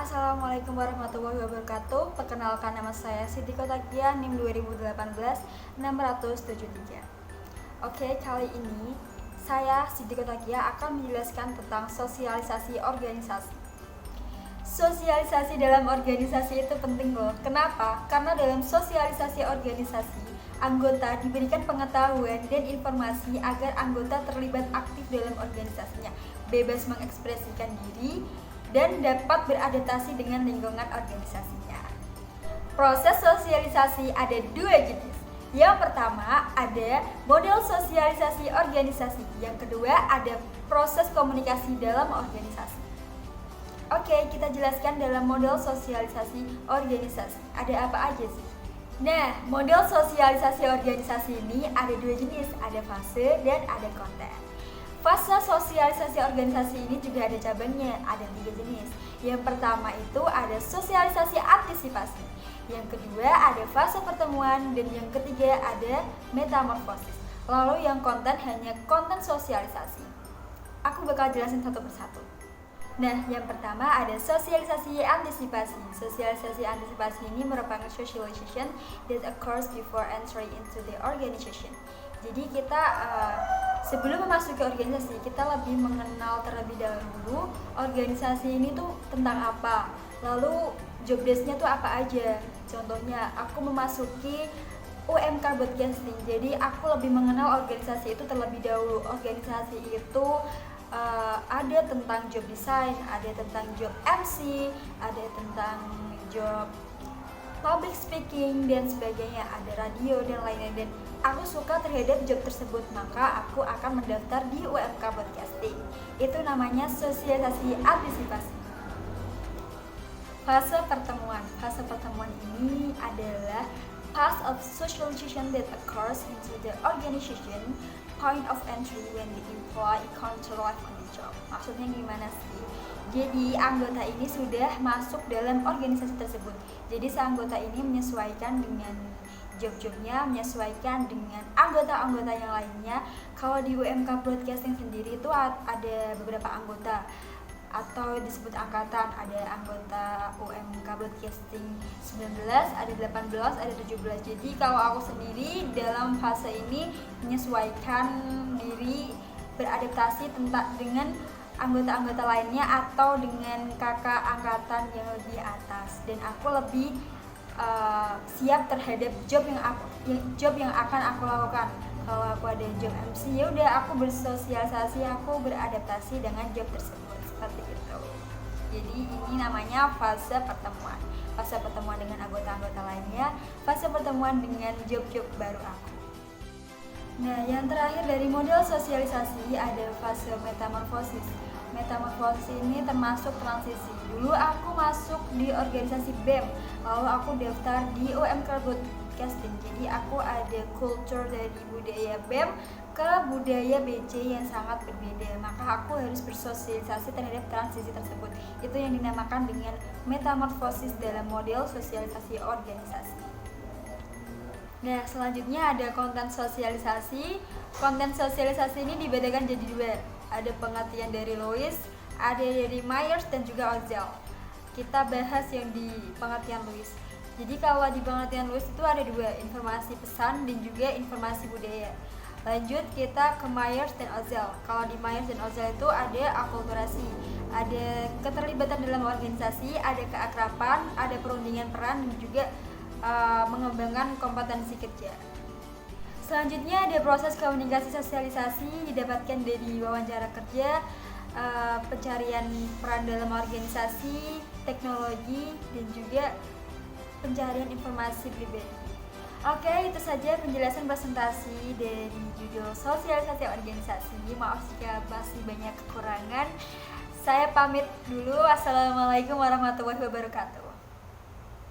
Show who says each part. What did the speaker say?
Speaker 1: Assalamualaikum warahmatullahi wabarakatuh. Perkenalkan, nama saya Siti Kotakia, NIM 2018 673. Oke, kali ini saya Siti Kotakia akan menjelaskan tentang sosialisasi organisasi. Sosialisasi dalam organisasi itu penting loh. Kenapa? Karena dalam sosialisasi organisasi, anggota diberikan pengetahuan dan informasi agar anggota terlibat aktif dalam organisasinya, bebas mengekspresikan diri, dan dapat beradaptasi dengan lingkungan organisasinya. Proses sosialisasi ada dua jenis. Yang pertama ada model sosialisasi organisasi. Yang kedua ada proses komunikasi dalam organisasi. Oke, kita jelaskan dalam model sosialisasi organisasi. Ada apa aja sih? Nah, model sosialisasi organisasi ini ada dua jenis, ada fase dan ada konten. Fase sosialisasi organisasi ini juga ada cabangnya, ada 3 jenis. Yang pertama itu ada sosialisasi antisipasi. Yang kedua ada fase pertemuan, dan yang ketiga ada metamorfosis. Lalu yang konten hanya konten sosialisasi. Aku bakal jelasin satu persatu. Nah, yang pertama ada sosialisasi antisipasi. Sosialisasi antisipasi ini merupakan socialization that occurs before entry into the organization. Jadi kita sebelum memasuki organisasi, kita lebih mengenal terlebih dahulu organisasi ini tuh tentang apa, lalu job desk-nya tuh apa aja. Contohnya, aku memasuki UMK Broadcasting, jadi aku lebih mengenal organisasi itu terlebih dahulu. Organisasi itu ada tentang job design, ada tentang job MC, ada tentang job public speaking dan sebagainya, ada radio dan lainnya. Dan aku suka terhadap job tersebut, maka aku akan mendaftar di UMK Broadcasting. Itu namanya sosialisasi antisipasi. Fase pertemuan. Fase pertemuan ini adalah phase of socialization that occurs into the organization, point of entry when the employee come to life on the job. Maksudnya gimana sih? Jadi anggota ini sudah masuk dalam organisasi tersebut. Jadi si anggota ini menyesuaikan dengan job-jobnya, menyesuaikan dengan anggota-anggota yang lainnya. Kalau di UMK Broadcasting sendiri itu ada beberapa anggota atau disebut angkatan. Ada anggota UMK Broadcasting 19, ada 18, ada 17. Jadi kalau aku sendiri dalam fase ini menyesuaikan diri, beradaptasi dengan anggota-anggota lainnya atau dengan kakak angkatan yang lebih atas, dan aku lebih siap terhadap job yang akan aku lakukan. Kalau aku ada job MC, ya udah aku bersosialisasi, aku beradaptasi dengan job tersebut, seperti itu. Jadi ini namanya fase pertemuan. Fase pertemuan dengan anggota-anggota lainnya, fase pertemuan dengan job-job baru aku. Nah, yang terakhir dari model sosialisasi ada fase metamorfosis. Metamorfosis ini termasuk transisi. Dulu aku masuk di organisasi BEM, lalu aku daftar di UMK Broadcasting. Jadi aku ada culture dari budaya BEM ke budaya BC yang sangat berbeda. Maka aku harus bersosialisasi terhadap transisi tersebut. Itu yang dinamakan dengan metamorfosis dalam model sosialisasi organisasi. Nah, selanjutnya ada konten sosialisasi. Konten sosialisasi ini dibedakan jadi dua. Ada pengertian dari Lewis, ada dari Myers, dan juga Ozell. Kita bahas yang di pengertian Lewis. Jadi kalau di pengertian Lewis itu ada dua, informasi pesan dan juga informasi budaya. Lanjut kita ke Myers dan Ozell. Kalau di Myers dan Ozell itu ada akulturasi, ada keterlibatan dalam organisasi, ada keakraban, ada perundingan peran, dan juga mengembangkan kompetensi kerja. Selanjutnya ada proses komunikasi sosialisasi, didapatkan dari wawancara kerja, pencarian peran dalam organisasi, teknologi, dan juga pencarian informasi pribadi. Oke, itu saja penjelasan presentasi dari judul sosialisasi organisasi. Maaf jika masih banyak kekurangan. Saya pamit dulu. Wassalamualaikum warahmatullahi wabarakatuh.